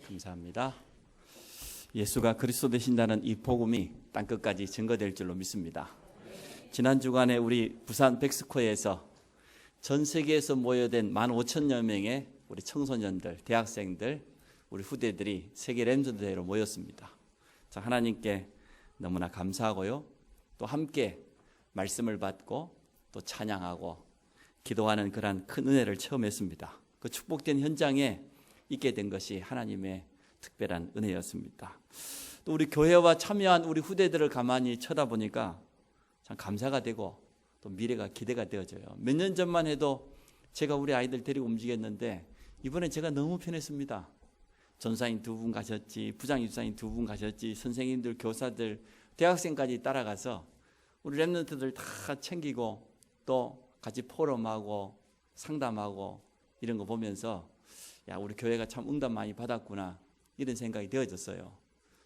감사합니다. 예수가 그리스도 되신다는 이 복음이 땅끝까지 증거될 줄로 믿습니다. 지난 주간에 우리 부산 백스코에서 전 세계에서 모여든 15,000여 명의 우리 청소년들, 대학생들, 우리 후대들이 세계 램전트 대회로 모였습니다. 자, 하나님께 너무나 감사하고요. 또 함께 말씀을 받고 또 찬양하고 기도하는 그런 큰 은혜를 체험했습니다. 그 축복된 현장에 있게 된 것이 하나님의 특별한 은혜였습니다. 또 우리 교회와 참여한 우리 후대들을 가만히 쳐다보니까 참 감사가 되고 또 미래가 기대가 되어져요. 몇 년 전만 해도 제가 우리 아이들 데리고 움직였는데 이번에 제가 너무 편했습니다. 전사인 2분 가셨지, 부장입사인 2분 가셨지, 선생님들, 교사들, 대학생까지 따라가서 우리 랩런트들 다 챙기고 또 같이 포럼하고 상담하고 이런 거 보면서 야, 우리 교회가 참 응답 많이 받았구나 이런 생각이 되어졌어요.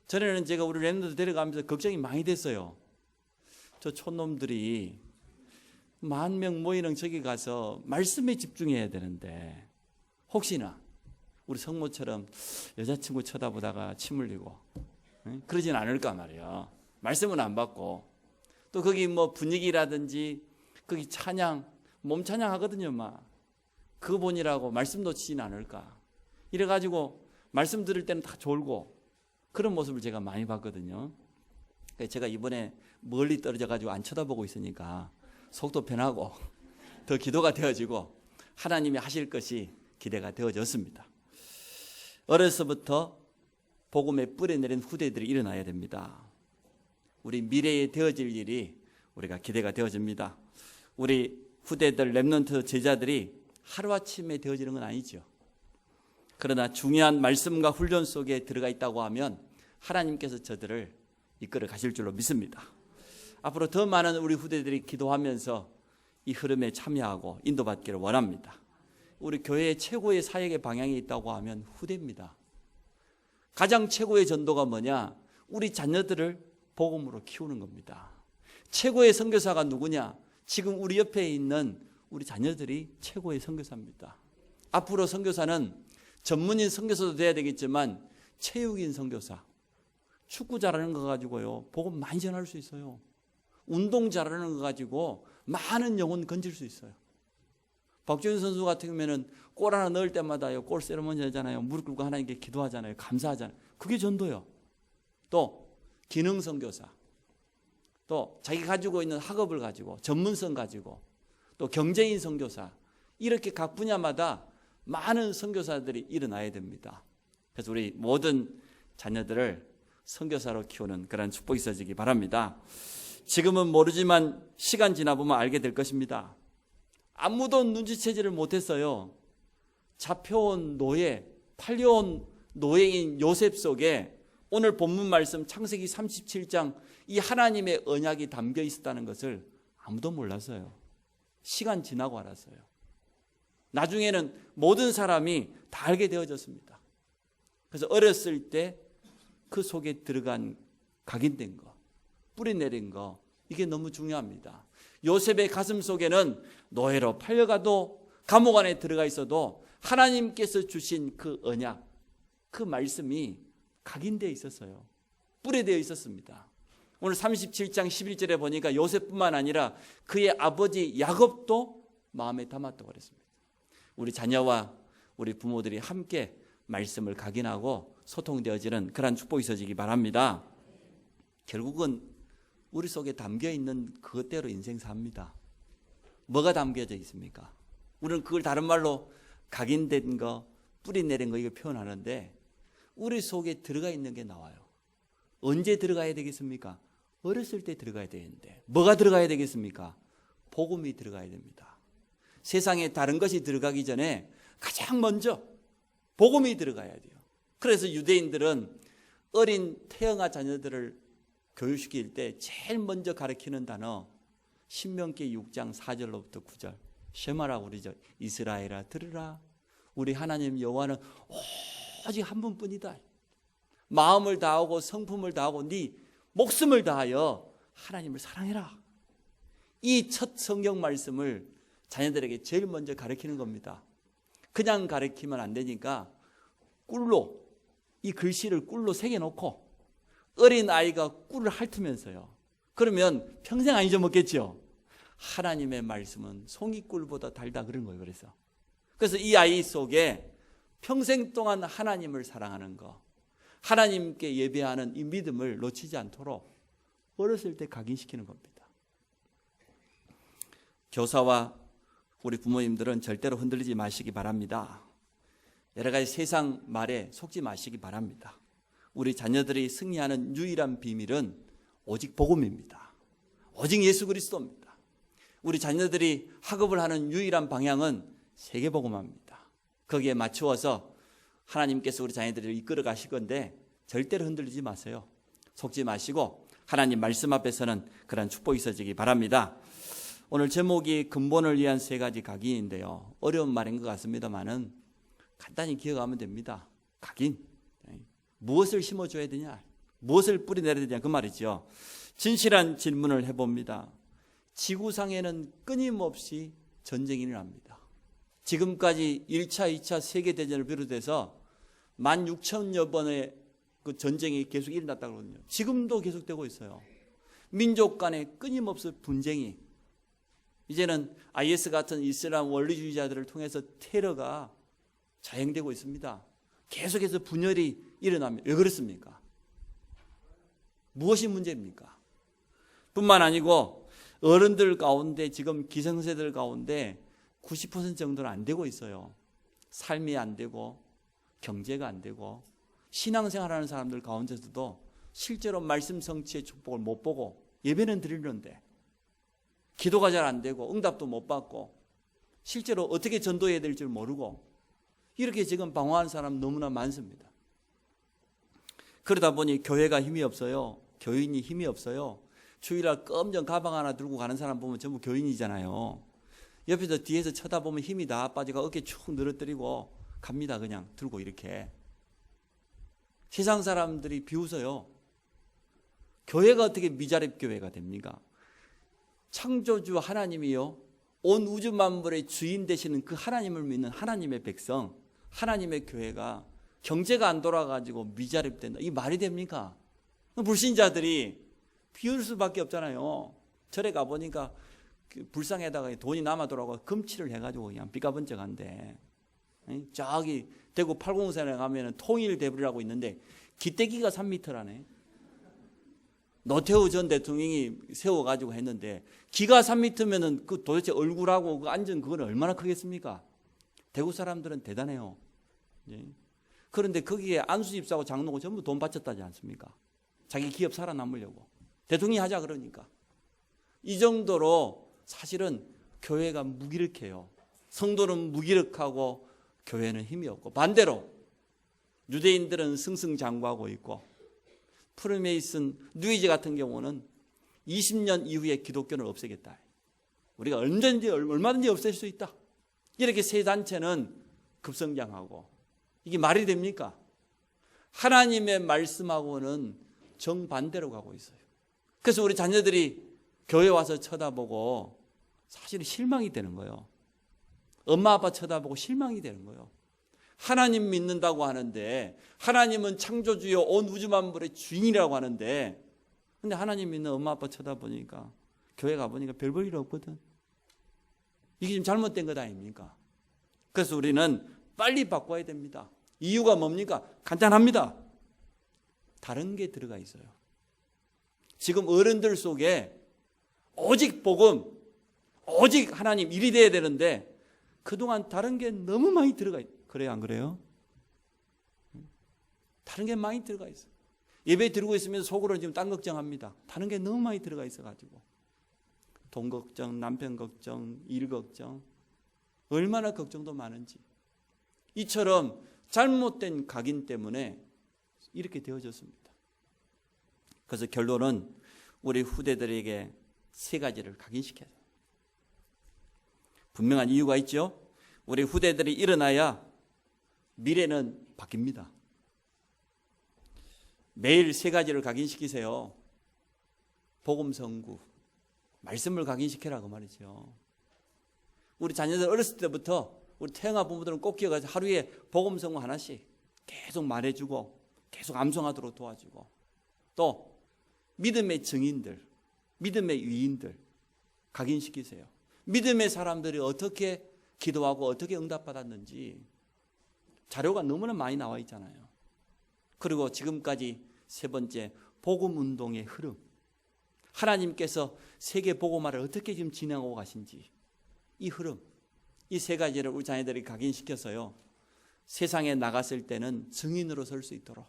전에는 제가 우리 랩런트 데려가면서 걱정이 많이 됐어요. 저 촌놈들이 10,000명 모이는 저기 가서 말씀에 집중해야 되는데 혹시나 우리 성모처럼 여자친구 쳐다보다가 침 흘리고 그러진 않을까 말이에요. 말씀은 안 받고 또 거기 뭐 분위기라든지 거기 찬양, 몸 찬양 하거든요. 막 그거 보니라고 말씀 놓치진 않을까. 이래가지고 말씀 들을 때는 다 졸고 그런 모습을 제가 많이 봤거든요. 제가 이번에 멀리 떨어져가지고 안 쳐다보고 있으니까 속도 변하고 더 기도가 되어지고 하나님이 하실 것이 기대가 되어졌습니다. 어려서부터 복음에 뿌려내린 후대들이 일어나야 됩니다. 우리 미래에 되어질 일이 우리가 기대가 되어집니다. 우리 후대들, 랩런트 제자들이 하루아침에 되어지는 건 아니죠. 그러나 중요한 말씀과 훈련 속에 들어가 있다고 하면 하나님께서 저들을 이끌어 가실 줄로 믿습니다. 앞으로 더 많은 우리 후대들이 기도하면서 이 흐름에 참여하고 인도받기를 원합니다. 우리 교회의 최고의 사역의 방향이 있다고 하면 후대입니다. 가장 최고의 전도가 뭐냐? 우리 자녀들을 복음으로 키우는 겁니다. 최고의 선교사가 누구냐? 지금 우리 옆에 있는 우리 자녀들이 최고의 선교사입니다. 앞으로 선교사는 전문인 선교사도 돼야 되겠지만 체육인 선교사, 축구 잘하는 거 가지고요 복음 많이 전할 수 있어요. 운동 잘하는 거 가지고 많은 영혼 건질 수 있어요. 박주현 선수 같은 경우에는 골 하나 넣을 때마다요 골 세레머니 하잖아요. 무릎 꿇고 하나님께 기도하잖아요. 감사하잖아요. 그게 전도요. 또 기능 선교사, 또 자기 가지고 있는 학업을 가지고 전문성 가지고 또 경제인 선교사, 이렇게 각 분야마다 많은 선교사들이 일어나야 됩니다. 그래서 우리 모든 자녀들을 선교사로 키우는 그런 축복이 있어지기 바랍니다. 지금은 모르지만 시간 지나보면 알게 될 것입니다. 아무도 눈치채지를 못했어요. 잡혀온 노예, 팔려온 노예인 요셉 속에 오늘 본문 말씀 창세기 37장 이 하나님의 언약이 담겨 있었다는 것을 아무도 몰랐어요. 시간 지나고 알았어요. 나중에는 모든 사람이 다 알게 되어졌습니다. 그래서 어렸을 때 그 속에 들어간 각인된 거, 뿌리내린 거, 이게 너무 중요합니다. 요셉의 가슴 속에는 노예로 팔려가도 감옥 안에 들어가 있어도 하나님께서 주신 그 언약, 그 말씀이 각인되어 있었어요. 뿌리되어 있었습니다. 오늘 37장 11절에 보니까 요셉뿐만 아니라 그의 아버지 야곱도 마음에 담았다고 그랬습니다. 우리 자녀와 우리 부모들이 함께 말씀을 각인하고 소통되어지는 그런 축복이 있어지기 바랍니다. 결국은 우리 속에 담겨있는 그것대로 인생 삽니다. 뭐가 담겨져 있습니까? 우리는 그걸 다른 말로 각인된 거, 뿌리내린 거 이걸 표현하는데 우리 속에 들어가 있는 게 나와요. 언제 들어가야 되겠습니까? 어렸을 때 들어가야 되는데 뭐가 들어가야 되겠습니까? 복음이 들어가야 됩니다. 세상에 다른 것이 들어가기 전에 가장 먼저 복음이 들어가야 돼요. 그래서 유대인들은 어린 태영아 자녀들을 교육시킬 때 제일 먼저 가르치는 단어 신명기 6장 4절로부터 9절 쉐마라고 그러죠. 이스라엘아 들으라. 우리 하나님 여호와는 오직 한 분뿐이다. 마음을 다하고 성품을 다하고 네 목숨을 다하여 하나님을 사랑해라. 이 첫 성경 말씀을 자녀들에게 제일 먼저 가르치는 겁니다. 그냥 가르치면 안 되니까 꿀로 이 글씨를 꿀로 새겨놓고 어린 아이가 꿀을 핥으면서요. 그러면 평생 안 잊어먹겠죠. 하나님의 말씀은 송이꿀보다 달다 그런 거예요. 그래서 이 아이 속에 평생 동안 하나님을 사랑하는 거, 하나님께 예배하는 이 믿음을 놓치지 않도록 어렸을 때 각인시키는 겁니다. 교사와 우리 부모님들은 절대로 흔들리지 마시기 바랍니다. 여러 가지 세상 말에 속지 마시기 바랍니다. 우리 자녀들이 승리하는 유일한 비밀은 오직 복음입니다. 오직 예수 그리스도입니다. 우리 자녀들이 학업을 하는 유일한 방향은 세계복음화입니다. 거기에 맞추어서 하나님께서 우리 자녀들을 이끌어 가실 건데 절대로 흔들리지 마세요. 속지 마시고 하나님 말씀 앞에서는 그런 축복이 있어지기 바랍니다. 오늘 제목이 근본을 위한 3가지 각인인데요. 어려운 말인 것 같습니다만은 간단히 기억하면 됩니다. 각인. 무엇을 심어줘야 되냐? 무엇을 뿌리내려야 되냐? 그 말이죠. 진실한 질문을 해봅니다. 지구상에는 끊임없이 전쟁이 일어납니다. 지금까지 1차, 2차 세계대전을 비롯해서 16,000여 번의 그 전쟁이 계속 일어났다고 그러거든요. 지금도 계속되고 있어요. 민족 간의 끊임없는 분쟁이, 이제는 IS 같은 이슬람 원리주의자들을 통해서 테러가 자행되고 있습니다. 계속해서 분열이 일어납니다. 왜 그렇습니까? 무엇이 문제입니까? 뿐만 아니고 어른들 가운데 지금 기성세대들 가운데 90% 정도는 안 되고 있어요. 삶이 안 되고 경제가 안 되고 신앙생활하는 사람들 가운데서도 실제로 말씀 성취의 축복을 못 보고 예배는 드리는데 기도가 잘 안 되고 응답도 못 받고 실제로 어떻게 전도해야 될지 모르고 이렇게 지금 방황하는 사람 너무나 많습니다. 그러다 보니 교회가 힘이 없어요. 교인이 힘이 없어요. 주일날 검정 가방 하나 들고 가는 사람 보면 전부 교인이잖아요. 옆에서 뒤에서 쳐다보면 힘이 다 빠지고 어깨 축 늘어뜨리고 갑니다. 그냥 들고 이렇게. 세상 사람들이 비웃어요. 교회가 어떻게 미자립 교회가 됩니까? 창조주 하나님이요, 온 우주 만물의 주인 되시는 그 하나님을 믿는 하나님의 백성, 하나님의 교회가 경제가 안 돌아가지고 미자립된다. 이 말이 됩니까? 불신자들이 비울 수밖에 없잖아요. 절에 가보니까 그 불상에다가 돈이 남아도라고 금칠을 해가지고 그냥 삐까번쩍한데, 저기 대구 팔공산에 가면 통일대불이라고 있는데 기대기가 3m라네. 노태우 전 대통령이 세워가지고 했는데 기가 3m면은 그 도대체 얼굴하고 그 앉은 그건 얼마나 크겠습니까? 대구 사람들은 대단해요. 그런데 거기에 안수집사하고 장로고 전부 돈 바쳤다지 않습니까? 자기 기업 살아남으려고. 대통령이 하자 그러니까. 이 정도로 사실은 교회가 무기력해요. 성도는 무기력하고 교회는 힘이 없고, 반대로 유대인들은 승승장구하고 있고, 프리메이슨 뉴이지 같은 경우는 20년 이후에 기독교를 없애겠다. 우리가 얼마든지 없앨 수 있다. 이렇게 세 단체는 급성장하고, 이게 말이 됩니까? 하나님의 말씀하고는 정반대로 가고 있어요. 그래서 우리 자녀들이 교회 와서 쳐다보고 사실은 실망이 되는 거예요. 엄마 아빠 쳐다보고 실망이 되는 거예요. 하나님 믿는다고 하는데, 하나님은 창조주요 온 우주 만물의 주인이라고 하는데, 근데 하나님 믿는 엄마 아빠 쳐다보니까 교회 가보니까 별 볼 일 없거든. 이게 좀 잘못된 것 아닙니까? 그래서 우리는 빨리 바꿔야 됩니다. 이유가 뭡니까? 간단합니다. 다른 게 들어가 있어요. 지금 어른들 속에 오직 복음, 오직 하나님 일이 돼야 되는데 그동안 다른 게 너무 많이 들어가 있어요. 그래요, 안 그래요? 다른 게 많이 들어가 있어요. 예배 드리고 있으면서 속으로는 지금 딴 걱정합니다. 다른 게 너무 많이 들어가 있어가지고. 돈 걱정, 남편 걱정, 일 걱정, 얼마나 걱정도 많은지. 이처럼 잘못된 각인 때문에 이렇게 되어졌습니다. 그래서 결론은 우리 후대들에게 3가지를 각인시켜야 돼요. 분명한 이유가 있죠. 우리 후대들이 일어나야 미래는 바뀝니다. 매일 3가지를 각인시키세요. 복음 선구, 말씀을 각인시켜라 그 말이죠. 우리 자녀들 어렸을 때부터 우리 태영아 부모들은 꼭 기억하세요. 하루에 복음 선구 하나씩 계속 말해주고 계속 암송하도록 도와주고, 또 믿음의 증인들, 믿음의 위인들 각인시키세요. 믿음의 사람들이 어떻게 기도하고 어떻게 응답받았는지 자료가 너무나 많이 나와 있잖아요. 그리고 지금까지 세 번째, 복음운동의 흐름. 하나님께서 세계 복음화를 어떻게 지금 진행하고 가신지, 이 흐름, 이 세 가지를 우리 자녀들이 각인시켜서요, 세상에 나갔을 때는 증인으로 설 수 있도록,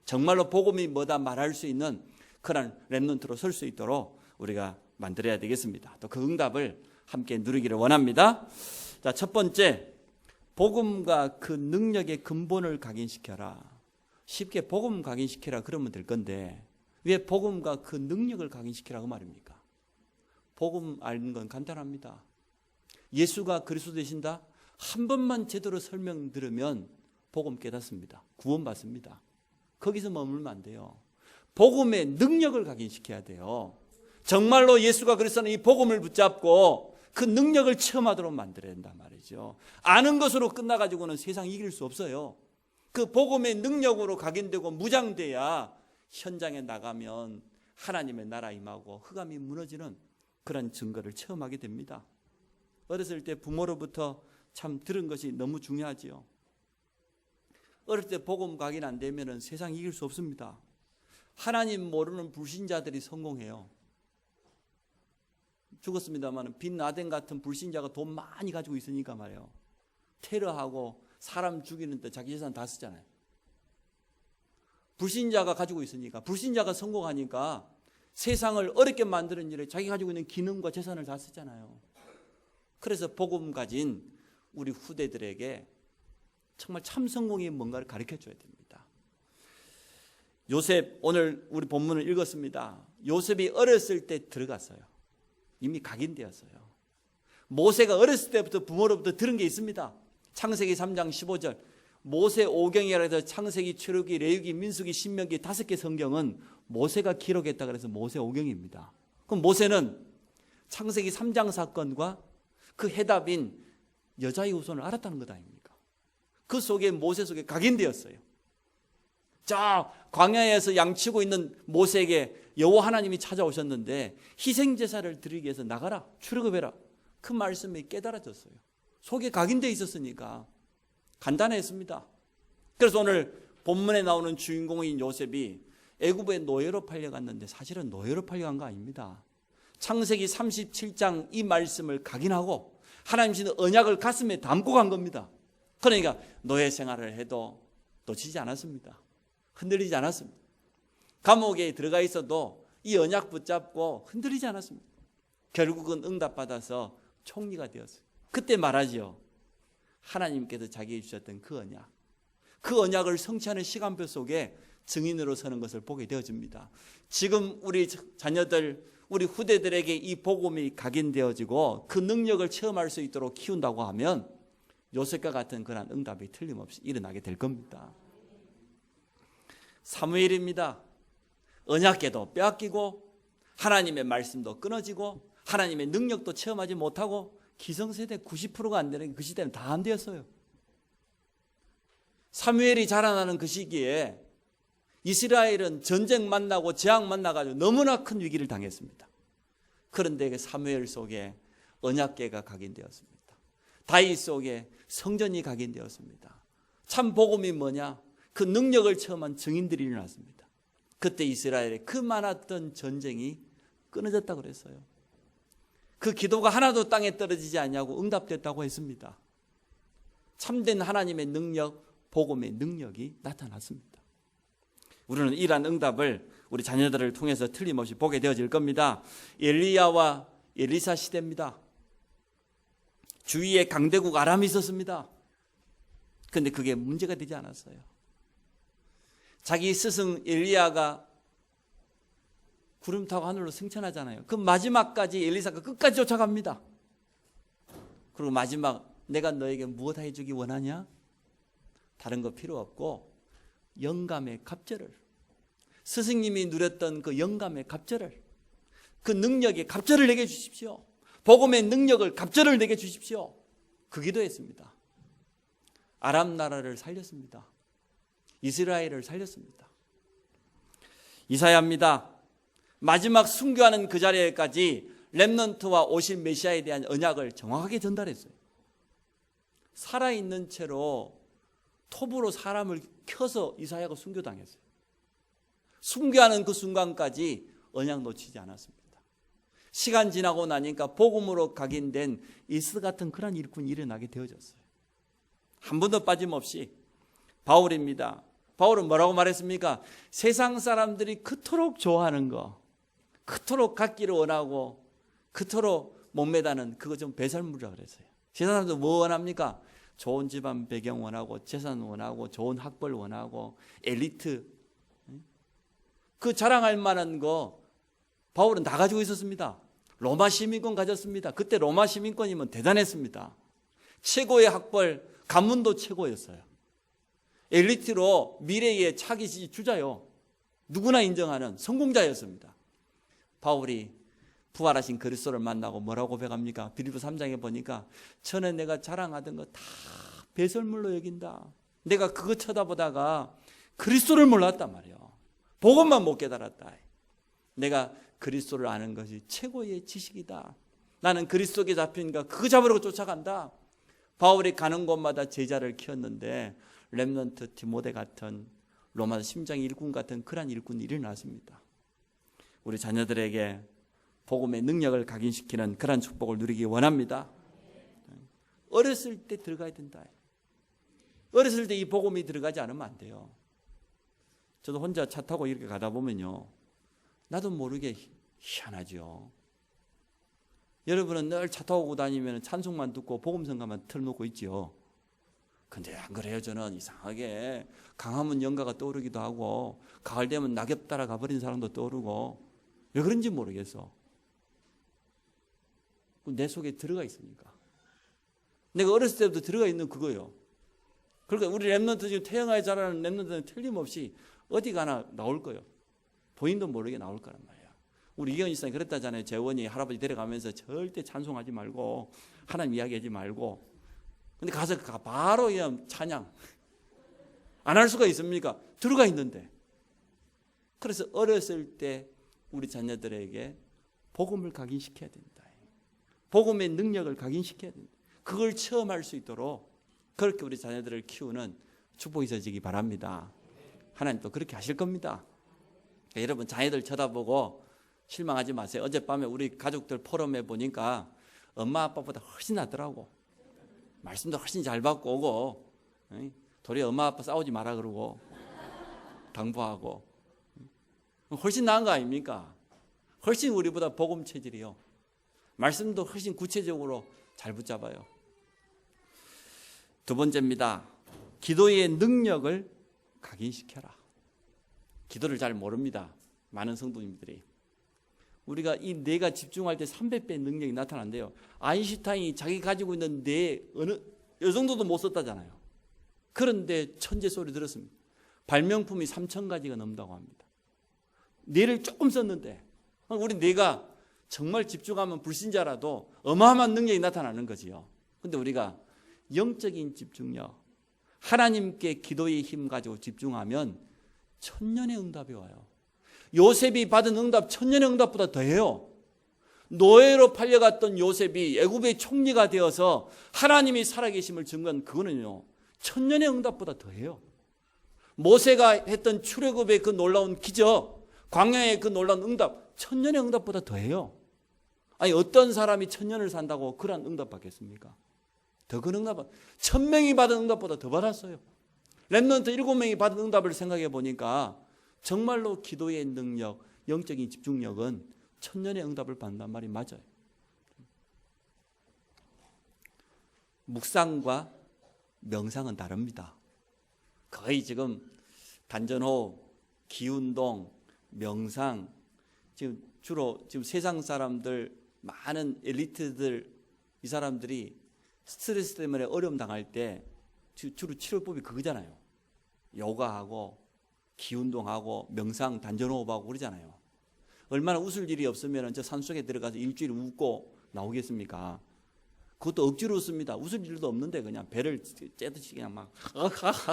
정말로 복음이 뭐다 말할 수 있는 그런 렘넌트로 설 수 있도록 우리가 만들어야 되겠습니다. 또 그 응답을 함께 누리기를 원합니다. 자, 첫 번째, 복음과 그 능력의 근본을 각인시켜라. 쉽게 복음 각인시켜라 그러면 될 건데 왜 복음과 그 능력을 각인시키라고 말입니까? 복음 아는 건 간단합니다. 예수가 그리스도 되신다? 한 번만 제대로 설명 들으면 복음 깨닫습니다. 구원받습니다. 거기서 머물면 안 돼요. 복음의 능력을 각인시켜야 돼요. 정말로 예수가 그리스도는 이 복음을 붙잡고 그 능력을 체험하도록 만들어야 된단 말이죠. 아는 것으로 끝나가지고는 세상 이길 수 없어요. 그 복음의 능력으로 각인되고 무장돼야 현장에 나가면 하나님의 나라 임하고 흑암이 무너지는 그런 증거를 체험하게 됩니다. 어렸을 때 부모로부터 참 들은 것이 너무 중요하지요. 어릴 때 복음 각인 안 되면 세상 이길 수 없습니다. 하나님 모르는 불신자들이 성공해요. 죽었습니다만 빈 라덴 같은 불신자가 돈 많이 가지고 있으니까 말이에요. 테러하고 사람 죽이는데 자기 재산 다 쓰잖아요. 불신자가 가지고 있으니까, 불신자가 성공하니까 세상을 어렵게 만드는 일에 자기 가지고 있는 기능과 재산을 다 쓰잖아요. 그래서 복음 가진 우리 후대들에게 정말 참 성공이 뭔가를 가르쳐줘야 됩니다. 요셉, 오늘 우리 본문을 읽었습니다. 요셉이 어렸을 때 들어갔어요. 이미 각인되었어요. 모세가 어렸을 때부터 부모로부터 들은 게 있습니다. 창세기 3장 15절, 모세 오경이라 해서 창세기, 출애굽기, 레위기, 민수기, 신명기 5개 성경은 모세가 기록했다 그래서 모세 오경입니다. 그럼 모세는 창세기 3장 사건과 그 해답인 여자의 후손을 알았다는 것 아닙니까? 그 속에 모세 속에 각인되었어요. 자, 광야에서 양치고 있는 모세에게 여호와 하나님이 찾아오셨는데 희생제사를 드리기 위해서 나가라, 출애굽해라. 그 말씀이 깨달아졌어요. 속에 각인되어 있었으니까 간단했습니다. 그래서 오늘 본문에 나오는 주인공인 요셉이 애굽의 노예로 팔려갔는데 사실은 노예로 팔려간 거 아닙니다. 창세기 37장 이 말씀을 각인하고 하나님 주신 언약을 가슴에 담고 간 겁니다. 그러니까 노예 생활을 해도 놓치지 않았습니다. 흔들리지 않았습니다. 감옥에 들어가 있어도 이 언약 붙잡고 흔들리지 않았습니다. 결국은 응답받아서 총리가 되었어요. 그때 말하지요. 하나님께서 자기에게 주셨던 그 언약, 그 언약을 성취하는 시간표 속에 증인으로 서는 것을 보게 되어집니다. 지금 우리 자녀들, 우리 후대들에게 이 복음이 각인되어지고 그 능력을 체험할 수 있도록 키운다고 하면 요셉과 같은 그런 응답이 틀림없이 일어나게 될 겁니다. 사무엘입니다. 언약궤도 빼앗기고 하나님의 말씀도 끊어지고 하나님의 능력도 체험하지 못하고 기성세대 90%가 안 되는 그 시대는 다 안 되었어요. 사무엘이 자라나는 그 시기에 이스라엘은 전쟁 만나고 재앙 만나가지고 너무나 큰 위기를 당했습니다. 그런데 사무엘 속에 언약궤가 각인되었습니다. 다윗 속에 성전이 각인되었습니다. 참 복음이 뭐냐? 그 능력을 체험한 증인들이 일어났습니다. 그때 이스라엘에 그 많았던 전쟁이 끊어졌다고 그랬어요. 그 기도가 하나도 땅에 떨어지지 않냐고 응답됐다고 했습니다. 참된 하나님의 능력, 복음의 능력이 나타났습니다. 우리는 이러한 응답을 우리 자녀들을 통해서 틀림없이 보게 되어질 겁니다. 엘리야와 엘리사 시대입니다. 주위에 강대국 아람이 있었습니다. 그런데 그게 문제가 되지 않았어요. 자기 스승 엘리야가 구름 타고 하늘로 승천하잖아요. 그 마지막까지 엘리사가 끝까지 쫓아갑니다. 그리고 마지막, 내가 너에게 무엇 해주기 원하냐? 다른 거 필요 없고 영감의 갑절을, 스승님이 누렸던 그 영감의 갑절을, 그 능력의 갑절을 내게 주십시오. 복음의 능력을, 갑절을 내게 주십시오. 그 기도했습니다. 아람 나라를 살렸습니다. 이스라엘을 살렸습니다. 이사야입니다. 마지막 순교하는 그 자리에까지 렘넌트와 오실 메시아에 대한 언약을 정확하게 전달했어요. 살아있는 채로 톱으로 사람을 켜서 이사야가 순교당했어요. 순교하는 그 순간까지 언약 놓치지 않았습니다. 시간 지나고 나니까 복음으로 각인된 이스 같은 그런 일꾼이 일어나게 되어졌어요. 한 번도 빠짐없이. 바울입니다. 바울은 뭐라고 말했습니까? 세상 사람들이 그토록 좋아하는 거, 그토록 갖기를 원하고 그토록 목매다는 그거 좀 배설물이라고 그랬어요. 세상 사람들 뭐 원합니까? 좋은 집안 배경 원하고 재산 원하고 좋은 학벌 원하고 엘리트, 그 자랑할 만한 거 바울은 다 가지고 있었습니다. 로마 시민권 가졌습니다. 그때 로마 시민권이면 대단했습니다. 최고의 학벌, 가문도 최고였어요. 엘리트로 미래의 차기 주자요. 누구나 인정하는 성공자였습니다. 바울이 부활하신 그리스도를 만나고 뭐라고 고백합니까? 빌립보 3장에 보니까 전에 내가 자랑하던 거 다 배설물로 여긴다. 내가 그거 쳐다보다가 그리스도를 몰랐단 말이에요. 복음만 못 깨달았다. 내가 그리스도를 아는 것이 최고의 지식이다. 나는 그리스도께 잡힌가 그거 잡으려고 쫓아간다. 바울이 가는 곳마다 제자를 키웠는데 렘넌트 디모데 같은 로마 심장 일꾼 같은 그런 일꾼이 일어났습니다. 우리 자녀들에게 복음의 능력을 각인시키는 그런 축복을 누리기 원합니다. 어렸을 때 들어가야 된다. 어렸을 때 이 복음이 들어가지 않으면 안 돼요. 저도 혼자 차 타고 이렇게 가다 보면요, 나도 모르게 희한하죠. 여러분은 늘 차 타고 다니면 찬송만 듣고 복음성가만 틀어놓고 있죠. 근데 안 그래요. 저는 이상하게 강화문 연가가 떠오르기도 하고 가을 되면 낙엽 따라 가버린 사람도 떠오르고 왜 그런지 모르겠어. 내 속에 들어가 있으니까. 내가 어렸을 때부터 들어가 있는 그거예요. 그러니까 우리 렘넌트 지금 태영하에 자라는 렘넌트는 틀림없이 어디 가나 나올 거예요. 본인도 모르게 나올 거란 말이야. 우리 이현 집사님 그랬다잖아요. 재원이 할아버지 데려가면서 절대 찬송하지 말고 하나님 이야기하지 말고. 근데 가서 바로 그냥 찬양. 안 할 수가 있습니까? 들어가 있는데. 그래서 어렸을 때 우리 자녀들에게 복음을 각인시켜야 된다. 복음의 능력을 각인시켜야 된다. 그걸 체험할 수 있도록 그렇게 우리 자녀들을 키우는 축복이 있어지기 바랍니다. 하나님 또 그렇게 하실 겁니다. 그러니까 여러분 자녀들 쳐다보고 실망하지 마세요. 어젯밤에 우리 가족들 포럼에 보니까 엄마 아빠보다 훨씬 낫더라고. 말씀도 훨씬 잘 받고 오고 도리어 엄마 아빠 싸우지 마라 그러고 당부하고 훨씬 나은 거 아닙니까? 훨씬 우리보다 복음 체질이요. 말씀도 훨씬 구체적으로 잘 붙잡아요. 두 번째입니다. 기도의 능력을 각인시켜라. 기도를 잘 모릅니다. 많은 성도님들이. 우리가 이 뇌가 집중할 때 300배의 능력이 나타난대요. 아인슈타인이 자기 가지고 있는 뇌 어느 이 정도도 못 썼다잖아요. 그런데 천재 소리 들었습니다. 발명품이 3,000가지가 넘다고 합니다. 뇌를 조금 썼는데 우리 뇌가 정말 집중하면 불신자라도 어마어마한 능력이 나타나는 거지요. 그런데 우리가 영적인 집중력, 하나님께 기도의 힘 가지고 집중하면 천년의 응답이 와요. 요셉이 받은 응답 천년의 응답보다 더해요. 노예로 팔려갔던 요셉이 애굽의 총리가 되어서 하나님이 살아계심을 증거한 그거는요 천년의 응답보다 더해요. 모세가 했던 출애굽의 그 놀라운 기적, 광야의 그 놀라운 응답 천년의 응답보다 더해요. 아니 어떤 사람이 천년을 산다고 그런 응답 받겠습니까? 더 큰 응답, 1,000명이 받은 응답보다 더 받았어요. 렘넌트 7명이 받은 응답을 생각해 보니까 정말로 기도의 능력, 영적인 집중력은 천년의 응답을 받는단 말이 맞아요. 묵상과 명상은 다릅니다. 거의 지금 단전호흡, 기운동, 명상, 지금 주로 지금 세상 사람들 많은 엘리트들 이 사람들이 스트레스 때문에 어려움 당할 때 주로 치료법이 그거잖아요. 요가하고 기운동하고 명상 단전호흡하고 그러잖아요. 얼마나 웃을 일이 없으면 저 산속에 들어가서 일주일 웃고 나오겠습니까? 그것도 억지로 웃습니다. 웃을 일도 없는데 그냥 배를 째듯이 그냥 막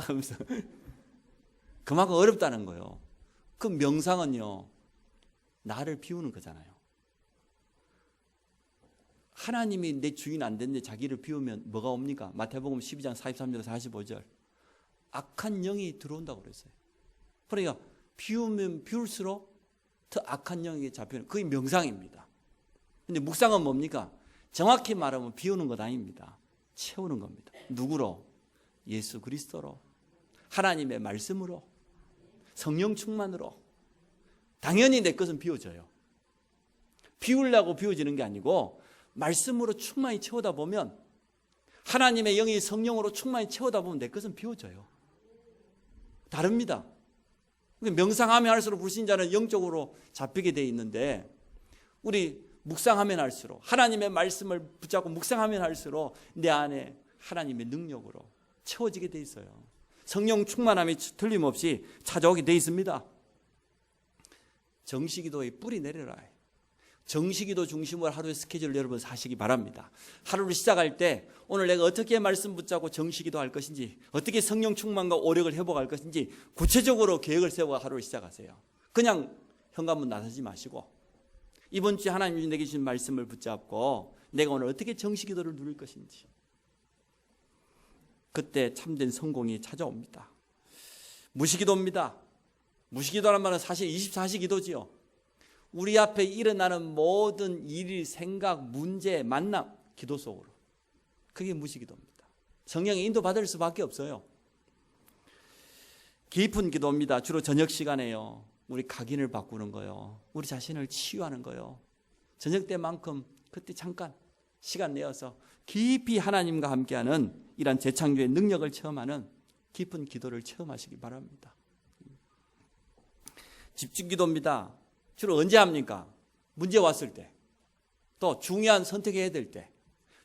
하면서 그만큼 어렵다는 거예요. 그 명상은요, 나를 비우는 거잖아요. 하나님이 내 주인 안 됐는데 자기를 비우면 뭐가 옵니까? 마태복음 12장 43절 45절. 악한 영이 들어온다고 그랬어요. 그러니까 비우면 비울수록 더 악한 영에게 잡히는, 그게 명상입니다. 근데 묵상은 뭡니까? 정확히 말하면 비우는 것 아닙니다. 채우는 겁니다. 누구로? 예수 그리스도로, 하나님의 말씀으로, 성령 충만으로. 당연히 내 것은 비워져요. 비우려고 비워지는 게 아니고 말씀으로 충만히 채우다 보면, 하나님의 영이 성령으로 충만히 채우다 보면 내 것은 비워져요. 다릅니다. 명상하면 할수록 불신자는 영적으로 잡히게 돼 있는데, 우리 묵상하면 할수록, 하나님의 말씀을 붙잡고 묵상하면 할수록 내 안에 하나님의 능력으로 채워지게 돼 있어요. 성령 충만함이 틀림없이 찾아오게 돼 있습니다. 정시기도의 뿌리 내려라. 정시기도 중심으로 하루의 스케줄을 여러분 사시기 바랍니다. 하루를 시작할 때 오늘 내가 어떻게 말씀 붙잡고 정시기도 할 것인지, 어떻게 성령 충만과 오력을 회복할 것인지 구체적으로 계획을 세워 하루를 시작하세요. 그냥 현관문 나서지 마시고, 이번 주에 하나님이 내게 주신 말씀을 붙잡고 내가 오늘 어떻게 정시기도를 누릴 것인지, 그때 참된 성공이 찾아옵니다. 무시기도입니다. 무시기도란 말은 사실 24시 기도지요. 우리 앞에 일어나는 모든 일, 생각, 문제, 만남, 기도 속으로. 그게 무시기도입니다. 성령의 인도받을 수밖에 없어요. 깊은 기도입니다. 주로 저녁 시간에요. 우리 각인을 바꾸는 거요. 우리 자신을 치유하는 거요. 저녁 때만큼 그때 잠깐 시간 내어서 깊이 하나님과 함께하는 이런 재창조의 능력을 체험하는 깊은 기도를 체험하시기 바랍니다. 집중기도입니다. 주로 언제 합니까? 문제 왔을 때, 또 중요한 선택해야 될 때,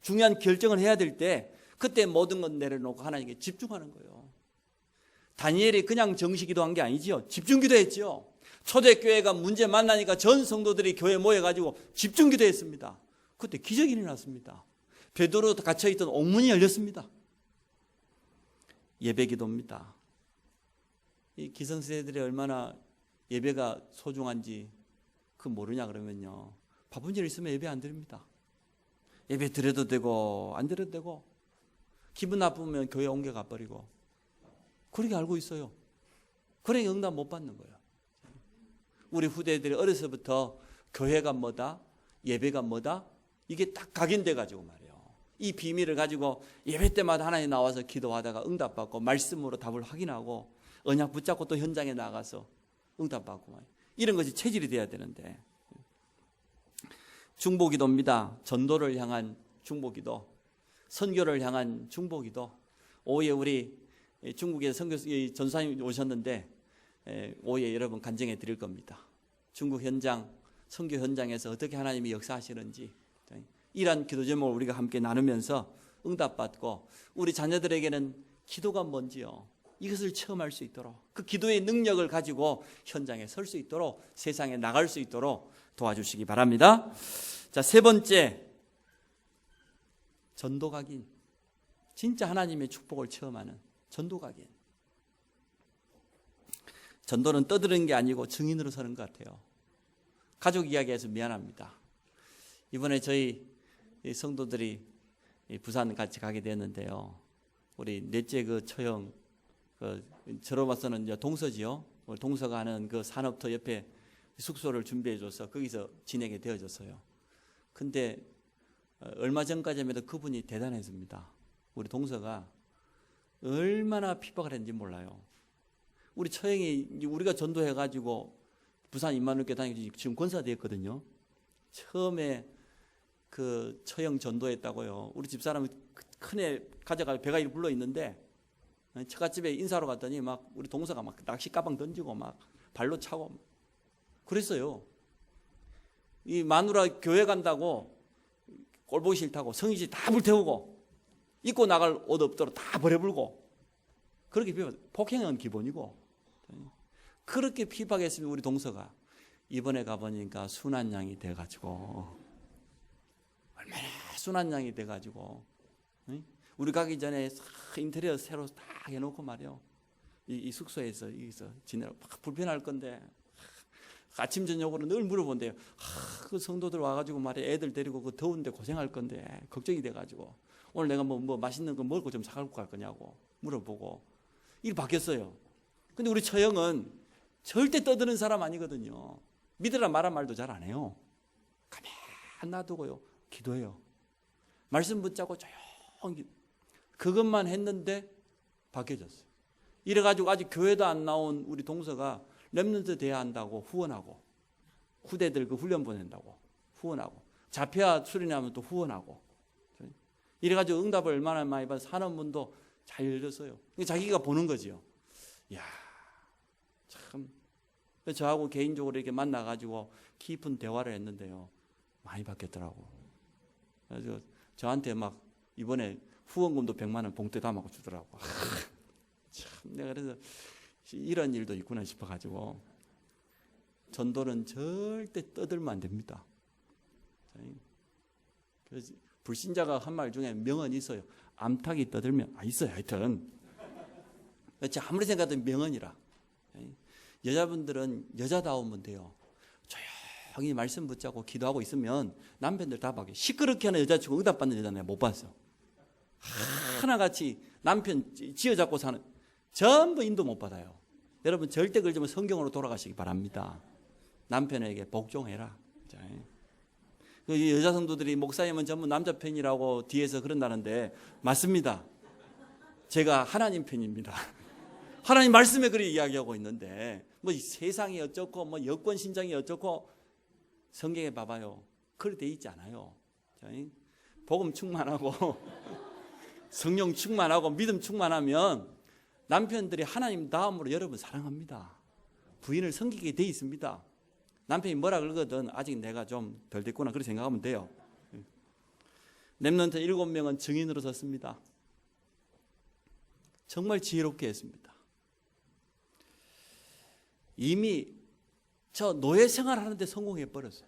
중요한 결정을 해야 될 때, 그때 모든 것 내려놓고 하나님께 집중하는 거예요. 다니엘이 그냥 정시기도한 게 아니지요. 집중기도했지요. 초대교회가 문제 만나니까 전 성도들이 교회에 모여가지고 집중기도했습니다. 그때 기적이 일어났습니다. 베드로 갇혀있던 옥문이 열렸습니다. 예배기도입니다. 이 기성세대들이 얼마나 예배가 소중한지 그 모르냐 그러면요, 바쁜 일 있으면 예배 안 드립니다. 예배 드려도 되고 안 드려도 되고, 기분 나쁘면 교회 옮겨가 버리고, 그렇게 알고 있어요. 그러니까 응답 못 받는 거예요. 우리 후대들이 어려서부터 교회가 뭐다, 예배가 뭐다, 이게 딱 각인돼 가지고 말이에요. 이 비밀을 가지고 예배 때마다 하나님 나와서 기도하다가 응답받고 말씀으로 답을 확인하고 언약 붙잡고 또 현장에 나가서 응답받고 말이에요. 이런 것이 체질이 돼야 되는데, 중보기도입니다. 전도를 향한 중보기도, 선교를 향한 중보기도. 오후에 우리 중국에 전사님 오셨는데 오후에 여러분 간증해 드릴 겁니다. 중국 현장, 선교 현장에서 어떻게 하나님이 역사하시는지, 이러한 기도 제목을 우리가 함께 나누면서 응답받고, 우리 자녀들에게는 기도가 뭔지요, 이것을 체험할 수 있도록, 그 기도의 능력을 가지고 현장에 설 수 있도록, 세상에 나갈 수 있도록 도와주시기 바랍니다. 자, 세 번째, 전도각인. 진짜 하나님의 축복을 체험하는 전도각인. 전도는 떠드는 게 아니고 증인으로 서는 것 같아요. 가족 이야기해서 미안합니다. 이번에 저희 성도들이 부산 같이 가게 됐는데요, 우리 넷째 그 처형, 저로 봐서는 이제 동서지요. 동서가 하는 그 산업터 옆에 숙소를 준비해줘서 거기서 지내게 되어졌어요. 근데 얼마 전까지만 해도 그분이 대단했습니다. 우리 동서가 얼마나 핍박을 했는지 몰라요. 우리 처형이, 우리가 전도해가지고 부산 임마누엘교회 다니고 지금 권사되었거든요. 처음에 그 처형 전도했다고요. 우리 집사람이 큰애 가져가 배가 일 불러 있는데, 처갓집에 인사하러 갔더니 막 우리 동서가 막 낚시 가방 던지고 막 발로 차고 그랬어요. 이 마누라 교회 간다고 꼴 보기 싫다고 성의지 다 불태우고, 입고 나갈 옷 없도록 다 버려불고, 그렇게 폭행은 기본이고, 그렇게 핍박했으면 우리 동서가 이번에 가보니까 순한 양이 돼가지고, 얼마나 순한 양이 돼가지고, 우리 가기 전에 인테리어 새로 다 해놓고 말이요, 이 숙소에서 여기서 지내라 막 불편할 건데 아침 저녁으로 늘 물어본대요. 그 성도들 와가지고 말이야 애들 데리고 그 더운데 고생할 건데 걱정이 돼가지고 오늘 내가 뭐 맛있는 거 먹고 좀 사갖고 갈 거냐고 물어보고 이게 바뀌었어요. 근데 우리 처형은 절대 떠드는 사람 아니거든요. 믿으라 말한 말도 잘 안 해요. 가만 놔두고요 기도해요. 말씀 붙잡고 조용히 그것만 했는데 바뀌어졌어요. 이래가지고 아직 교회도 안 나온 우리 동서가 렘넌트 돼야 한다고 후원하고 후대들 그 훈련 보낸다고 후원하고 자폐아 수련하면 또 후원하고 이래가지고 응답을 얼마나 많이 받아서 산업문도 잘 열렸어요. 자기가 보는 거지요. 이야 참 저하고 개인적으로 이렇게 만나가지고 깊은 대화를 했는데요 많이 바뀌었더라고. 그래서 저한테 막 이번에 후원금도 100만 원 봉투에 담아고 주더라고. 참 내가 그래서 이런 일도 있구나 싶어가지고 전도는 절대 떠들면 안 됩니다. 그래서 불신자가 한 말 중에 명언이 있어요. 암탉이 떠들면 있어요. 하여튼 아무리 생각해도 명언이라. 여자분들은 여자다우면 돼요. 조용히 말씀 붙잡고 기도하고 있으면 남편들 다 봐요. 시끄럽게 하는 여자치고 응답받는 여자 내가 못 봤어. 하나같이 남편 쥐어잡고 사는 전부 인도 못 받아요. 여러분 절대 그러지 말고 성경으로 돌아가시기 바랍니다. 남편에게 복종해라. 여자 성도들이 목사님은 전부 남자 편이라고 뒤에서 그런다는데 맞습니다. 제가 하나님 편입니다. 하나님 말씀에 그렇게 이야기하고 있는데 뭐 세상이 어쩌고 뭐 여권 신장이 어쩌고 성경에 봐봐요. 그렇게 돼 있지 않아요. 복음 충만하고 성령 충만하고 믿음 충만하면 남편들이 하나님 다음으로 여러분 사랑합니다. 부인을 섬기게 돼 있습니다. 남편이 뭐라 그러거든 아직 내가 좀 덜 됐구나 그렇게 생각하면 돼요. 렘넌트 7명은 증인으로 섰습니다. 정말 지혜롭게 했습니다. 이미 저 노예 생활하는데 성공해 버렸어요.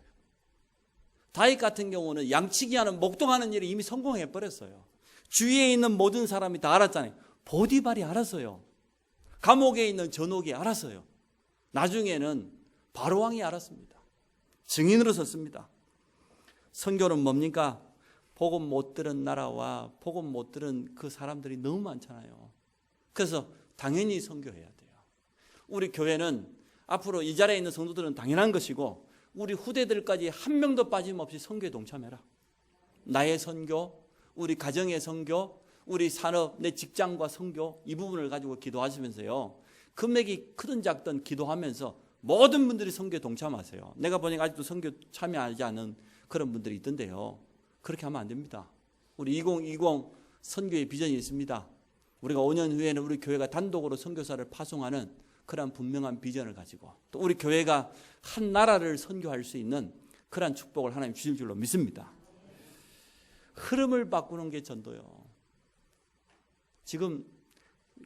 다윗 같은 경우는 양치기 하는 목동하는 일에 이미 성공해 버렸어요. 주위에 있는 모든 사람이 다 알았잖아요. 보디발이 알았어요. 감옥에 있는 전옥이 알았어요. 나중에는 바로왕이 알았습니다. 증인으로 섰습니다. 선교는 뭡니까? 복음 못 들은 나라와 복음 못 들은 그 사람들이 너무 많잖아요. 그래서 당연히 선교해야 돼요. 우리 교회는 앞으로 이 자리에 있는 성도들은 당연한 것이고 우리 후대들까지 한 명도 빠짐없이 선교에 동참해라. 나의 선교, 우리 가정의 선교, 우리 산업, 내 직장과 선교 이 부분을 가지고 기도하시면서요. 금액이 크든 작든 기도하면서 모든 분들이 선교에 동참하세요. 내가 보니까 아직도 선교 참여하지 않은 그런 분들이 있던데요. 그렇게 하면 안 됩니다. 우리 2020 선교의 비전이 있습니다. 우리가 5년 후에는 우리 교회가 단독으로 선교사를 파송하는 그런 분명한 비전을 가지고 또 우리 교회가 한 나라를 선교할 수 있는 그런 축복을 하나님 주실 줄로 믿습니다. 흐름을 바꾸는 게 전도요. 지금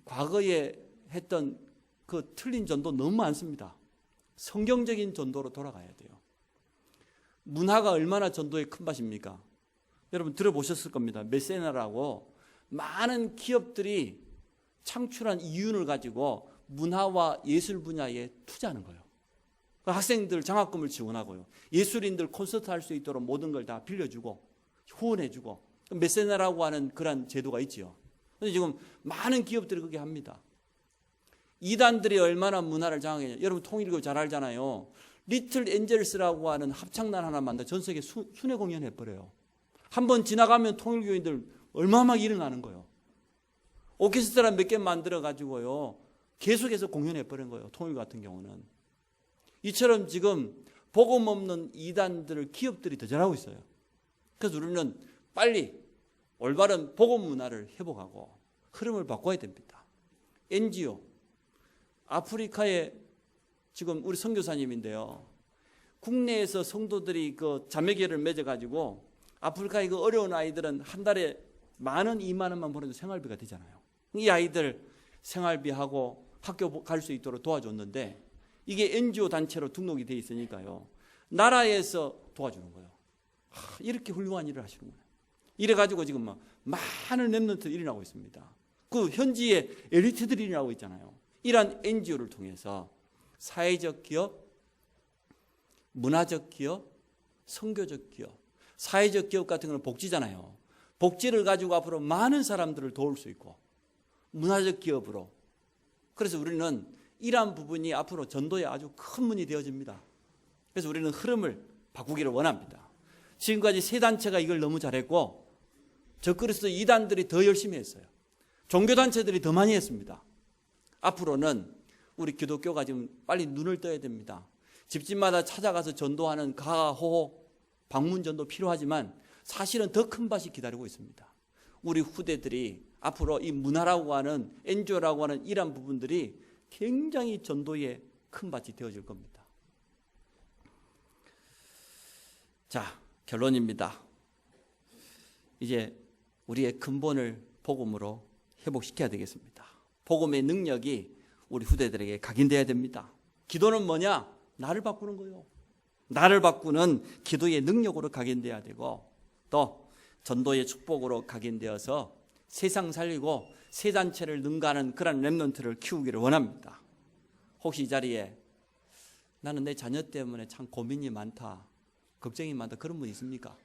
과거에 했던 그 틀린 전도 너무 많습니다. 성경적인 전도로 돌아가야 돼요. 문화가 얼마나 전도에 큰 밭입니까? 여러분 들어보셨을 겁니다. 메세나라고 많은 기업들이 창출한 이윤을 가지고 문화와 예술 분야에 투자하는 거예요. 학생들 장학금을 지원하고요. 예술인들 콘서트 할 수 있도록 모든 걸 다 빌려주고 후원해주고 메세나라고 하는 그런 제도가 있지요. 그런데 지금 많은 기업들이 그렇게 합니다. 이단들이 얼마나 문화를 장악했냐. 여러분 통일교 잘 알잖아요. 리틀 엔젤스라고 하는 합창단 하나 만들어 전 세계 순회 공연해버려요. 한번 지나가면 통일교인들 얼마나 막 일어나는 거예요. 오케스트라 몇 개 만들어가지고요. 계속해서 공연해버린 거예요. 통일교 같은 경우는. 이처럼 지금 복음 없는 이단들을 기업들이 더 잘하고 있어요. 그래서 우리는 빨리 올바른 복음 문화를 회복하고 흐름을 바꿔야 됩니다. NGO 아프리카에 지금 우리 선교사님인데요. 국내에서 성도들이 그 자매교회를 맺어가지고 아프리카의 그 어려운 아이들은 한 달에 10,000원, 20,000원만 보내도 생활비가 되잖아요. 이 아이들 생활비하고 학교 갈 수 있도록 도와줬는데 이게 NGO 단체로 등록이 돼 있으니까요. 나라에서 도와주는 거예요. 이렇게 훌륭한 일을 하시는구나. 이래가지고 지금 많은 렘넌트 일어나고 있습니다. 그 현지에 엘리트들이 일어나고 있잖아요. 이러한 NGO를 통해서 사회적 기업, 문화적 기업, 선교적 기업, 사회적 기업 같은 건 복지잖아요. 복지를 가지고 앞으로 많은 사람들을 도울 수 있고, 문화적 기업으로. 그래서 우리는 이러한 부분이 앞으로 전도에 아주 큰 문이 되어집니다. 그래서 우리는 흐름을 바꾸기를 원합니다. 지금까지 세 단체가 이걸 너무 잘했고, 적그리스도 이단들이 더 열심히 했어요. 종교단체들이 더 많이 했습니다. 앞으로는 우리 기독교가 지금 빨리 눈을 떠야 됩니다. 집집마다 찾아가서 전도하는 가호호 방문 전도 필요하지만 사실은 더 큰 밭이 기다리고 있습니다. 우리 후대들이 앞으로 이 문화라고 하는 NGO라고 하는 이런 부분들이 굉장히 전도의 큰 밭이 되어질 겁니다. 자, 결론입니다. 이제 우리의 근본을 복음으로 회복시켜야 되겠습니다. 복음의 능력이 우리 후대들에게 각인돼야 됩니다. 기도는 뭐냐? 나를 바꾸는 거예요. 나를 바꾸는 기도의 능력으로 각인돼야 되고, 또 전도의 축복으로 각인되어서 세상 살리고 새 단체를 능가하는 그런 렘넌트를 키우기를 원합니다. 혹시 이 자리에 나는 내 자녀 때문에 참 고민이 많다, 걱정이 많다, 그런 분 있습니까?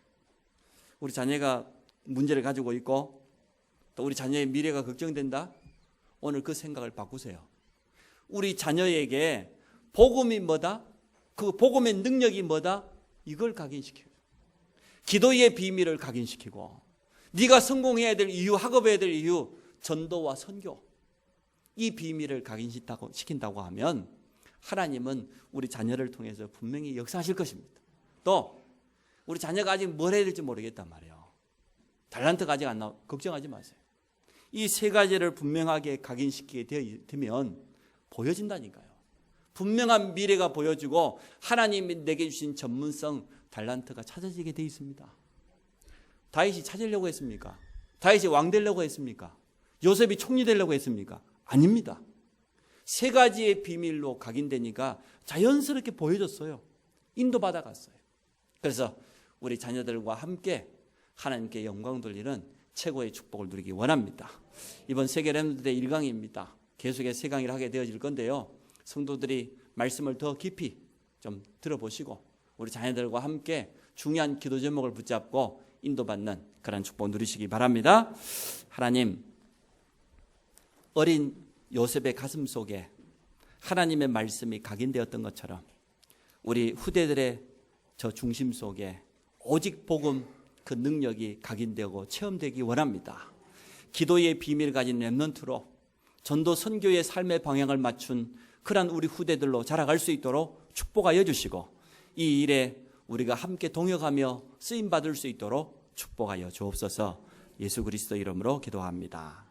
우리 자녀가 문제를 가지고 있고 또 우리 자녀의 미래가 걱정된다? 오늘 그 생각을 바꾸세요. 우리 자녀에게 복음이 뭐다? 그 복음의 능력이 뭐다? 이걸 각인시켜요. 기도의 비밀을 각인시키고, 네가 성공해야 될 이유, 학업해야 될 이유, 전도와 선교, 이 비밀을 각인시킨다고 하면 하나님은 우리 자녀를 통해서 분명히 역사하실 것입니다. 또 우리 자녀가 아직 뭘 해야 될지 모르겠단 말이에요. 달란트가 아직 안 나와. 걱정하지 마세요. 이 세 가지를 분명하게 각인시키게 되면 보여진다니까요. 분명한 미래가 보여지고 하나님이 내게 주신 전문성, 달란트가 찾아지게 돼 있습니다. 다윗이 찾으려고 했습니까? 다윗이 왕 되려고 했습니까? 요셉이 총리 되려고 했습니까? 아닙니다. 세 가지의 비밀로 각인되니까 자연스럽게 보여졌어요. 인도받아 갔어요. 그래서 우리 자녀들과 함께 하나님께 영광 돌리는 최고의 축복을 누리기 원합니다. 이번 세계 렘넌트의 1강입니다. 계속해서 3강의를 하게 되어질 건데요. 성도들이 말씀을 더 깊이 좀 들어보시고 우리 자녀들과 함께 중요한 기도 제목을 붙잡고 인도받는 그런 축복 누리시기 바랍니다. 하나님, 어린 요셉의 가슴 속에 하나님의 말씀이 각인되었던 것처럼 우리 후대들의 저 중심 속에 오직 복음 그 능력이 각인되고 체험되기 원합니다. 기도의 비밀을 가진 렘넌트로 전도 선교의 삶의 방향을 맞춘 그러한 우리 후대들로 자라갈 수 있도록 축복하여 주시고 이 일에 우리가 함께 동역하며 쓰임받을 수 있도록 축복하여 주옵소서. 예수 그리스도 이름으로 기도합니다.